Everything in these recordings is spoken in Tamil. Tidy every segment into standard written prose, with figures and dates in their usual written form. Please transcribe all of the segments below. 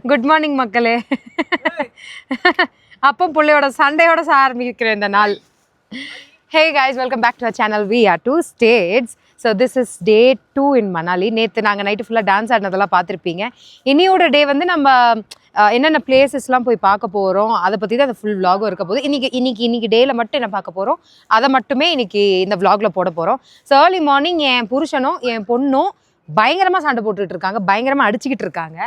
குட் மார்னிங் மக்களே. அப்போ பிள்ளையோட சண்டையோட ஆரம்பிக்கிறேன் இந்த நாள். Hey guys, welcome back to our channel. We are 2 states. So this is day 2 in Manali. நேற்று நாங்கள் நைட்டு ஃபுல்லாக டான்ஸ் ஆடினதெல்லாம் பார்த்துருப்பீங்க. இனியோட டே வந்து நம்ம என்னென்ன பிளேசஸ்லாம் போய் பார்க்க போகிறோம் அதை பற்றி தான் அந்த ஃபுல் விலாகும் இருக்க போகுது. இன்னைக்கு டேயில் மட்டும் என்ன பார்க்க போகிறோம் அதை மட்டுமே இன்னைக்கு இந்த விலாகில் போட போகிறோம். ஸோ ஏர்லி மார்னிங் என் புருஷனும் என் பொண்ணும் பயங்கரமாக சண்டை போட்டுட்டு இருக்காங்க, பயங்கரமாக அடிச்சுக்கிட்டு இருக்காங்க.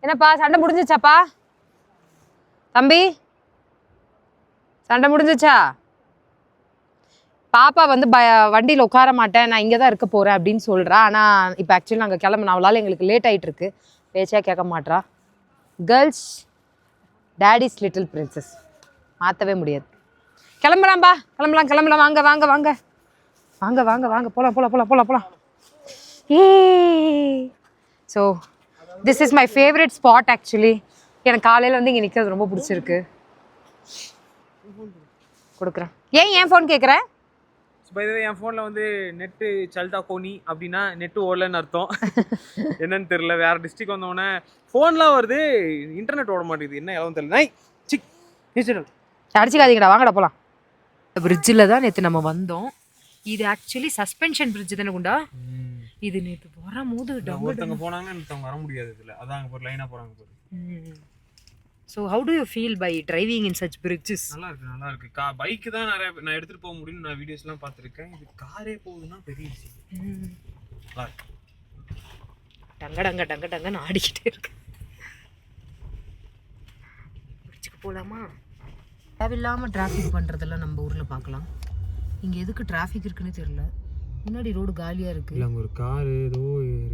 என்னப்பா சண்டை முடிஞ்சிச்சாப்பா? தம்பி சண்டை முடிஞ்சிச்சா? பாப்பா வந்து வண்டியில் உட்கார மாட்டேன், நான் இங்கே தான் இருக்க போகிறேன் அப்படின்னு சொல்கிறா. ஆனால் இப்போ ஆக்சுவலி நாங்கள் கிளம்புன அவளால் எங்களுக்கு லேட் ஆகிட்டு இருக்கு, பேச்சா கேட்க மாட்றா. கேர்ள்ஸ் டேடிஸ் லிட்டில் பிரின்சஸ், மாற்றவே முடியாது. கிளம்புறாம்பா, கிளம்பலாம். வாங்க வாங்க வாங்க வாங்க வாங்க வாங்க போகலாம். ஏ so this is my favourite spot actually. எனக்கு காலையில் வந்து இங்கே நிற்கிறது ரொம்ப பிடிச்சிருக்கு. கொடுக்குறேன். ஏன் ஃபோன் கேட்குறேன்? என் ஃபோனில் வந்து நெட்டு சல்தா கோனி அப்படின்னா நெட்டு ஓடலன்னு அர்த்தம். என்னன்னு தெரியல, வேற டிஸ்ட்ரிக் வந்தோடனே ஃபோன்லாம் வருது, இன்டர்நெட் ஓட மாட்டேங்குது, என்ன எல்லாம் தெரியல. அடிச்சுக்காதீங்கடா, வாங்கடா போகலாம். பிரிட்ஜில் தான் நேற்று நம்ம வந்தோம். இது ஆக்சுவலி சஸ்பென்ஷன் பிரிட்ஜ் தானே குண்டா? இது நேற்று வரும்போது ஒருத்தவங்க போனாங்க, இன்னொருத்தவங்க வர முடியாது இதில், அதான் அங்கே போகிற லைனாக போகிறாங்க போகுது. So how do you feel by driving in such bridges? நல்லா இருக்கு. பைக்கு தான் நிறைய நான் எடுத்துகிட்டு போக முடியும்னு நான் வீடியோஸ்லாம் பார்த்துருக்கேன். இது காரே போகுதுன்னா பெரிய விஷயம். நல்லா இருக்கு. டங்கன்னு ஆடிக்கிட்டே இருக்கு. பிரிட்ஜுக்கு போகலாமா? தேவையில்லாமல் டிராஃபிக் பண்ணுறதெல்லாம் நம்ம ஊரில் பார்க்கலாம். இங்கே எதுக்கு டிராஃபிக் இருக்குன்னு தெரியல. முன்னாடி ரோடு காலியாக இருக்குது. இல்லை அங்கே ஒரு காரு ஏதோ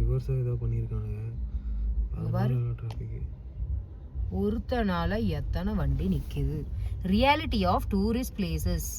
ரிவர்ஸாக ஏதோ பண்ணியிருக்காங்க. டிராஃபிக் ஒருத்தனால எத்தனை வண்டி நிற்கிது. Reality of tourist places.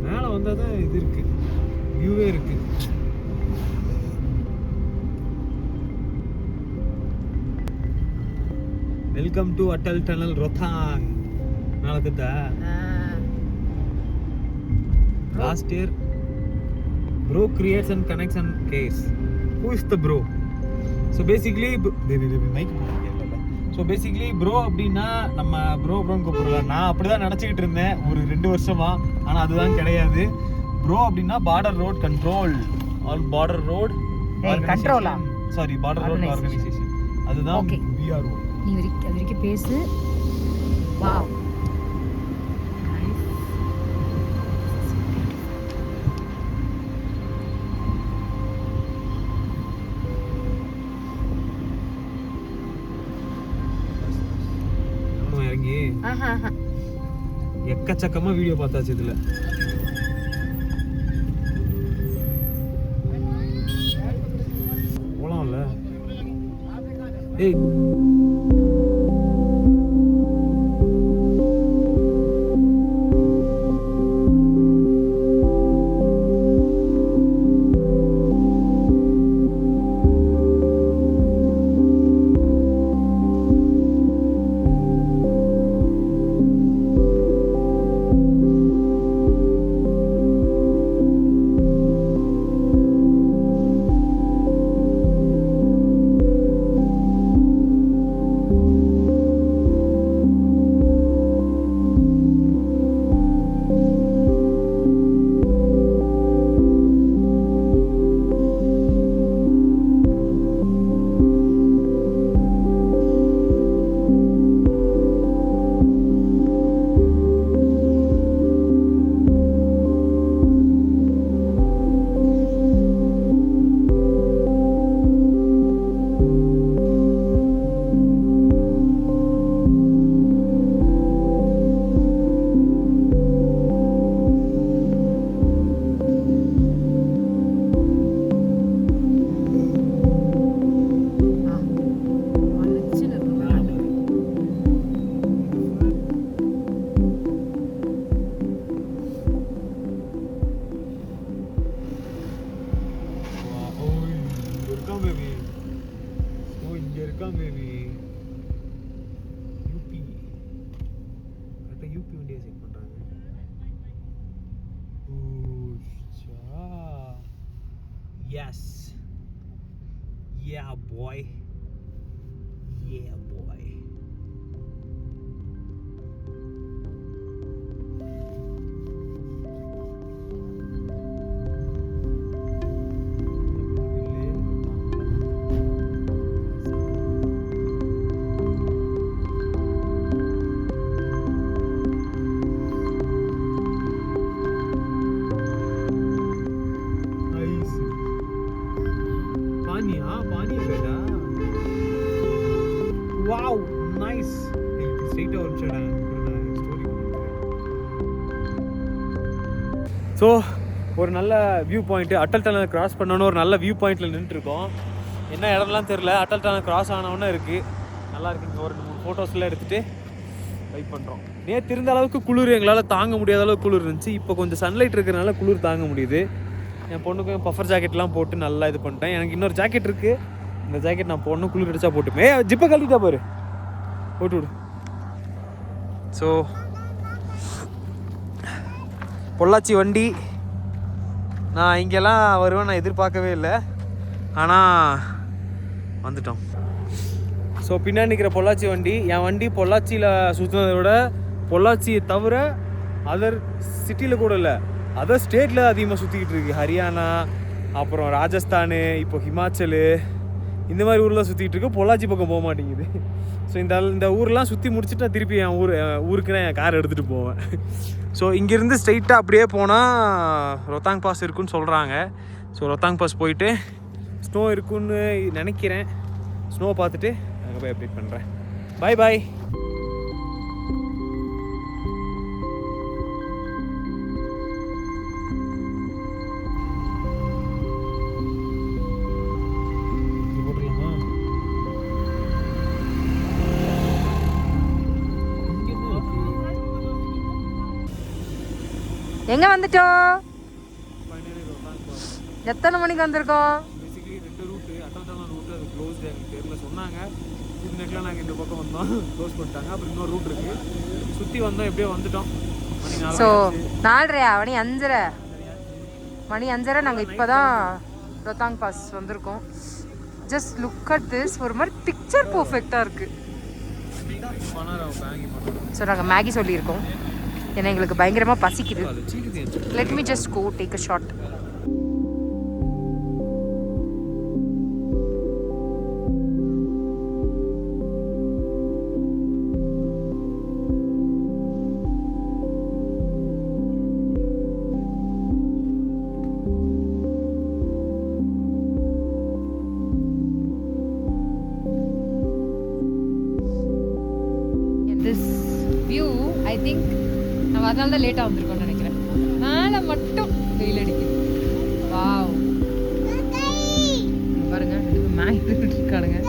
மேலே வந்தால் தான் இது இருக்கு, வியூவே இருக்கு. Welcome to Atal tunnel Rohtang. நாளைக்குதா last year bro creates and connects and cares. Who is the bro? So basically mic so basically bro அப்படின்னா நம்ம ப்ரோன்னு கூப்பிடலாம். நான் அப்படி தான் நினச்சிக்கிட்டு இருந்தேன் ஒரு 2 வருஷமா, ஆனால் அதுதான் கிடையாது. ப்ரோ அப்படின்னா பார்டர் ரோட் கண்ட்ரோல், ஆல் பார்டர் ரோட் கண்ட்ரோலா, சாரி பார்டர் ரோட் ஆர்கனைசேஷன், அதுதான் பிஆர்ஓ. நீ வரைக்கும் பேசு. வாவ், இறங்கி எக்கச்சக்கமா வீடியோ பார்த்தாச்சு இதுல. போலாம்ல? ஏய் இங்கே இருக்கான் பேபி. யூபி கரெக்டாக யூபி வண்டியை செக் பண்ணுறாங்க. Yes Yeah boy. Yeah boy. Wow nice. ஸ்ட்ரைட்டாக ஒரு நிமிஷம் ஸ்டோரி. ஸோ ஒரு நல்ல view point, Atal tunnel cross பண்ணோன்னு ஒரு நல்ல வியூ பாயிண்ட்டில் நின்றுட்டுருக்கோம். என்ன இடம்லாம் தெரில, அட்டல் டனல் கிராஸ் ஆனவொன்னே இருக்குது. நல்லா இருக்குங்க. ஒரு 3 ஃபோட்டோஸ்லாம் எடுத்துகிட்டு வெயிட் பண்ணுறோம். நேற்று இருந்த அளவுக்கு குளிர் எங்களால் தாங்க முடியாத அளவுக்கு குளிர் இருந்துச்சு. இப்போ கொஞ்சம் சன்லைட் இருக்கிறனால குளிர் தாங்க முடியுது. என் பொண்ணுக்கும் பஃபர் ஜாக்கெட்லாம் போட்டு நல்லா இது பண்ணிட்டேன். எனக்கு இன்னொரு ஜாக்கெட் இருக்குது. இந்த ஜாக்கெட் நான் போடணும், குளிர் அடிச்சா போட்டுமே. ஜிப்பை கழட்டிட்டா பாரு, போட்டு விடு. ஸோ பொள்ளாச்சி வண்டி. நான் இங்கெல்லாம் வருவேன் நான் எதிர்பார்க்கவே இல்லை, ஆனால் வந்துட்டோம். ஸோ பின்னாடி நிற்கிற பொள்ளாச்சி வண்டி என் வண்டி. பொள்ளாச்சியில் சுற்றுனதை விட பொள்ளாச்சியை தவிர அதர் சிட்டியில் கூட இல்லை, அதர் ஸ்டேட்டில் அதிகமாக சுற்றிக்கிட்டு இருக்கு. ஹரியானா, அப்புறம் ராஜஸ்தானு, இப்போ ஹிமாச்சல், இந்த மாதிரி ஊரில் சுற்றிக்கிட்டு இருக்கு. பொள்ளாச்சி பக்கம் போக மாட்டேங்குது. ஸோ இந்த ஊரெலாம் சுற்றி முடிச்சுட்டு நான் திருப்பி என் ஊருக்கு நான் என் கார் எடுத்துகிட்டு போவேன். ஸோ இங்கேருந்து ஸ்ட்ரைட்டாக அப்படியே போனால் ரொத்தாங் பாஸ் இருக்குன்னு சொல்கிறாங்க. ஸோ ரொத்தாங் பாஸ் போயிட்டு ஸ்னோ இருக்குன்னு நினைக்கிறேன். ஸ்னோ பார்த்துட்டு அங்கே போய் அப்டேட் பண்ணுறேன். பாய் பாய். எங்க வந்துட்டோம்? எத்தனை மணிக்கு வந்திருக்கோம்? Basically 2 route, Atal tunnel route அது க்ளோஸ்டு. எனக்கு தெரியல, சொன்னாங்க. இது நெட்டில் நாங்கள் இந்த பக்கம் வந்தோம், க்ளோஸ் பண்ணிட்டாங்க. அப்புறம் இன்னொரு ரூட் இருக்குது, சுற்றி வந்தோம், எப்படியோ வந்துட்டோம். ஸோ 4:30 மணி 5:30 மணி 5:30 நாங்கள் இப்போ தான் ரொத்தாங் பாஸ் வந்திருக்கோம். Just look at this. ஒரு மாதிரி பிக்சர் பர்ஃபெக்டாக இருக்குது. ஸோ நாங்கள் மேகி சொல்லியிருக்கோம், ஏன்னா எங்களுக்கு பயங்கரமாக பசிக்குது. Let me just go take a shot. This view, I think நம்ம அதனால தான் லேட்டாக வந்திருக்கோம்னு நினைக்கிறேன். மேலே மட்டும் வெயில் அடிக்குது. வாவ், பாருங்க, ரெண்டு மேகி எடுத்துட்டு இருக்கானுங்க.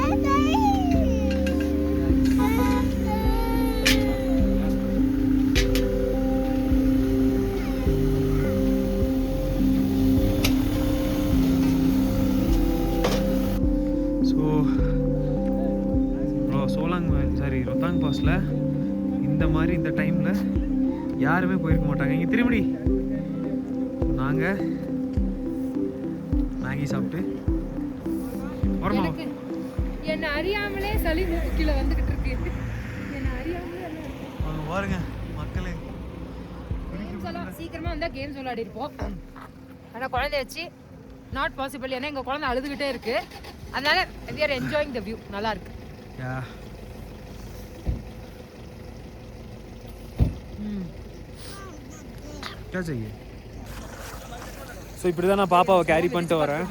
ஸோ ரொத்தாங் பாஸில் இந்த மாதிரி இந்த டைமில் யாருமே போயிருக்க மாட்டாங்க. இங்கே திரும்பி நாங்கள் மேகி சாப்பிட்டு என்ன அறியாமலே சளி மூக்கு கீழே வந்துகிட்டு இருக்கு. என்ன அறியாமலே அவங்க பாருங்க மக்களே. சீக்கிரமாக வந்தால் கேம்ஸ் விளையாடி இருப்போம். ஆனால் குழந்தைய வச்சு நாட் பாசிபிள். ஏன்னா எங்கள் குழந்தை அழுதுகிட்டே இருக்கு. அதனால we are enjoying the view. நல்லா இருக்கு. ஸோ இப்படி தான் நான் பாப்பாவை கேரி பண்ணிட்டு வரேன்.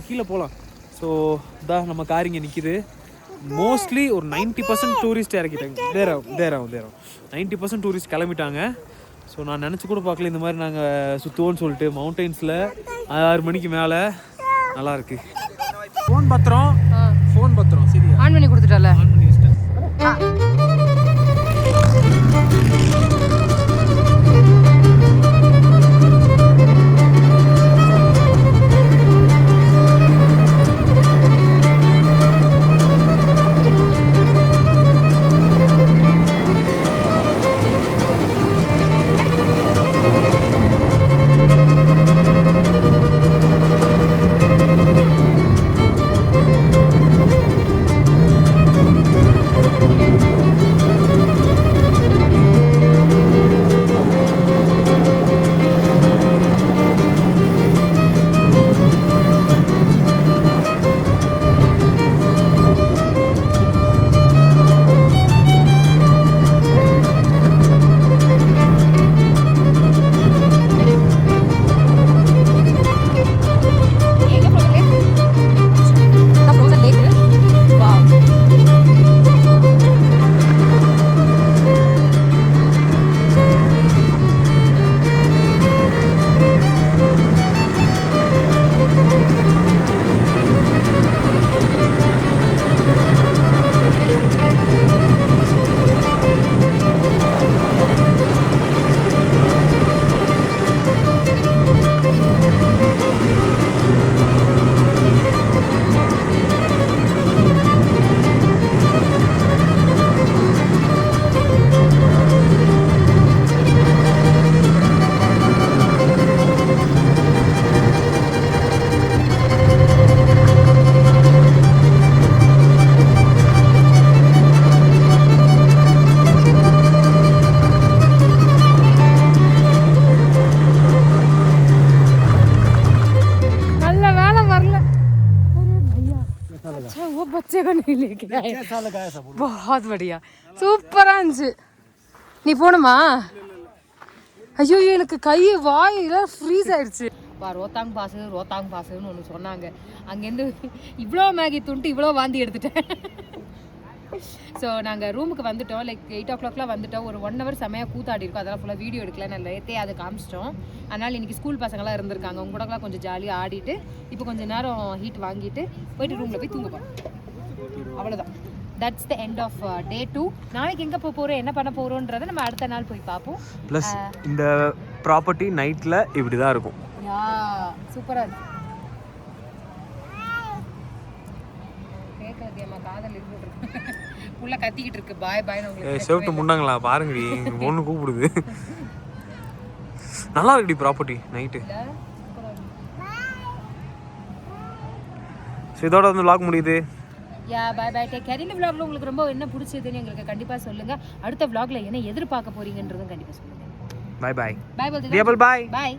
கீழே போகலாம். ஸோ இதான் நம்ம கார் இங்கே நிற்கிது. மோஸ்ட்லி ஒரு 90% டூரிஸ்ட் இறக்கிட்டாங்க. தேரம் 90% டூரிஸ்ட் கிளம்பிட்டாங்க. ஸோ நான் நினச்சி கூட பார்க்கல இந்த மாதிரி நாங்கள் சுற்றுவோன்னு சொல்லிட்டு. மவுண்டெயின்ஸில் 6 மணிக்கு மேலே நல்லாயிருக்கு. ஃபோன் பத்திரம் சரி ஆன் பண்ணி கொடுத்துட்டால. ஆன் பண்ணி வச்சிட்டேன். अच्छा वो बच्चे को नहीं लेके आए बहुत बढ़िया சூப்பரா இருந்துச்சு நீ போணுமா ஐயோ எனக்கு கை வாயெல்லாம் ஃப்ரீஸ் ஆயிடுச்சு ரோத்தாங் பாஸுன்னு ஒன்று சொன்னாங்க அங்கேருந்து இவ்வளோ மேகி துண்டு இவ்வளோ வாந்தி எடுத்துட்டேன் ஸோ நாங்கள் ரூமுக்கு வந்துட்டோம் லைக் 8 o'clockலாம் வந்துட்டோம் ஒரு 1 hour செமையாக கூத்தாடி இருக்கும் அதெல்லாம் ஃபுல்லாக வீடியோ எடுக்கல நான் நேற்றே அதை காமிச்சிட்டோம் அதனால் இன்றைக்கி ஸ்கூல் பசங்களாம் இருந்திருக்காங்க உங்க கூடலாம் கொஞ்சம் ஜாலியாக ஆடிட்டு இப்போ கொஞ்சம் நேரம் ஹீட் வாங்கிட்டு போயிட்டு ரூமில் போய் தூங்க போகிறோம் அவ்வளோதான் தட்ஸ் த எண்ட் ஆஃப் டே 2 நாளைக்கு எங்கே போக போகிறோம் என்ன பண்ண போகிறோன்றதை நம்ம அடுத்த நாள் போய் பார்ப்போம் ப்ளஸ் இந்த ப்ராப்பர்ட்டி நைட்டில் இப்படி தான் இருக்கும் யா சூப்பராக இருக்கு கேட்காது அம்மா காதல் இருந்துட்டு உள்ள கத்திக்கிட்டு இருக்கு பாய் பாய் உங்களுக்கு செவுட்டு முன்னாங்களா பாருங்கடி பொண்ணு கூப்பிடுது நல்லா இருக்குடி ப்ராப்பர்ட்டி நைட்டு ஸோ இதோட வந்து vlog முடியுது யா பாய் பாய் டேக் கேர் இந்த vlogல உங்களுக்கு ரொம்ப என்ன பிடிச்சதுன்னு எங்களுக்கு கண்டிப்பாக சொல்லுங்க அடுத்த vlogல என்ன எதிர்பார்க்க போறீங்கன்றதும் கண்டிப்பாக சொல்லுங்க பாய் பாய் பாய் பாய் பாய்